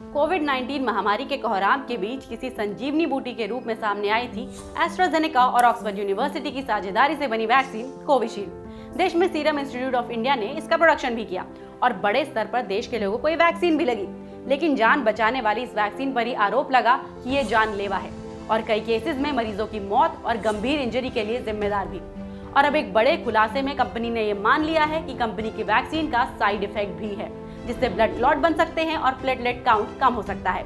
कोविड-19 महामारी के कोहराम के बीच किसी संजीवनी बूटी के रूप में सामने आई थी एस्ट्राजेनेका और ऑक्सफोर्ड यूनिवर्सिटी की साझेदारी से बनी वैक्सीन कोविशील्ड। देश में सीरम इंस्टीट्यूट ऑफ इंडिया ने इसका प्रोडक्शन भी किया और बड़े स्तर पर देश के लोगों को ये वैक्सीन भी लगी। लेकिन जान बचाने वाली इस वैक्सीन पर ही आरोप लगा कि ये जानलेवा है और कई केसेस में मरीजों की मौत और गंभीर इंजरी के लिए जिम्मेदार भी। और अब एक बड़े खुलासे में कंपनी ने ये मान लिया है कि कंपनी की वैक्सीन का साइड इफेक्ट भी है, जिससे ब्लड क्लॉट बन सकते हैं और प्लेटलेट काउंट कम हो सकता है।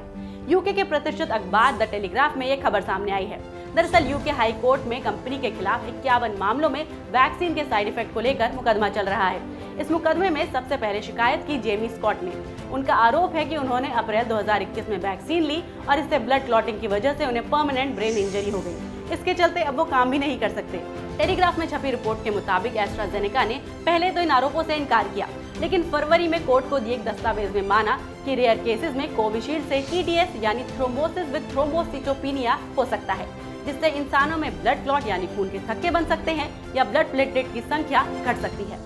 यूके के प्रतिष्ठित अखबार द टेलीग्राफ में ये खबर सामने आई है। दरअसल यूके हाई कोर्ट में कंपनी के खिलाफ 51 मामलों में वैक्सीन के साइड इफेक्ट को लेकर मुकदमा चल रहा है। इस मुकदमे में सबसे पहले शिकायत की जेमी स्कॉट ने। उनका आरोप है कि उन्होंने अप्रैल 2021 में वैक्सीन ली और इससे ब्लड क्लॉटिंग की वजह से उन्हें परमानेंट ब्रेन इंजरी हो गई। इसके चलते अब वो काम भी नहीं कर सकते। टेलीग्राफ में छपी रिपोर्ट के मुताबिक एस्ट्राजेनेका ने पहले तो इन आरोपों से इनकार किया, लेकिन फरवरी में कोर्ट को दिए एक दस्तावेज में माना कि रेयर केसेस में कोविशील्ड से TDS यानी थ्रोम्बोसिस विद थ्रोम्बोसिटोपिनिया हो सकता है, जिससे इंसानों में ब्लड क्लॉट यानी खून के थक्के बन सकते हैं या ब्लड प्लेटलेट की संख्या घट सकती है।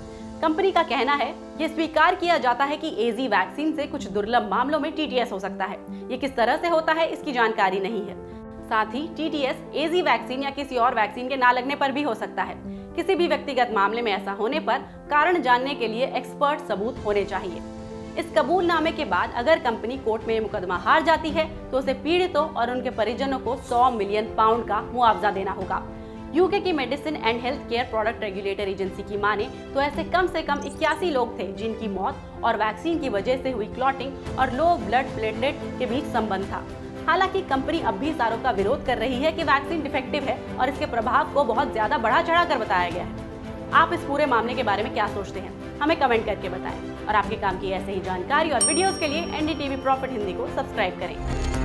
कंपनी का कहना है ये स्वीकार किया जाता है कि AZ वैक्सीन से कुछ दुर्लभ मामलों में TTS हो सकता है। ये किस तरह से होता है इसकी जानकारी नहीं है। साथ ही TTS AZ वैक्सीन या किसी और वैक्सीन के ना लगने पर भी हो सकता है। किसी भी व्यक्तिगत मामले में ऐसा होने पर कारण जानने के लिए एक्सपर्ट सबूत होने चाहिए। इस कबूलनामे के बाद अगर कंपनी कोर्ट में मुकदमा हार जाती है तो उसे पीड़ितों और उनके परिजनों को 100 मिलियन पाउंड का मुआवजा देना होगा। यूके की medicine and health care product regulator agency की माने तो ऐसे कम से कम 81 लोग थे जिनकी मौत और वैक्सीन की वजह से हुई क्लॉटिंग और लो ब्लड प्लेटलेट के बीच संबंध था। हालांकि कंपनी अब भी इस आरोप का विरोध कर रही है कि वैक्सीन डिफेक्टिव है और इसके प्रभाव को बहुत ज्यादा बढ़ा चढ़ा कर बताया गया है। आप इस पूरे मामले के बारे में क्या सोचते हैं, हमें कमेंट करके बताएं और आपके काम की ऐसे ही जानकारी और वीडियोस के लिए NDTV प्रॉफिट हिंदी को सब्सक्राइब करें।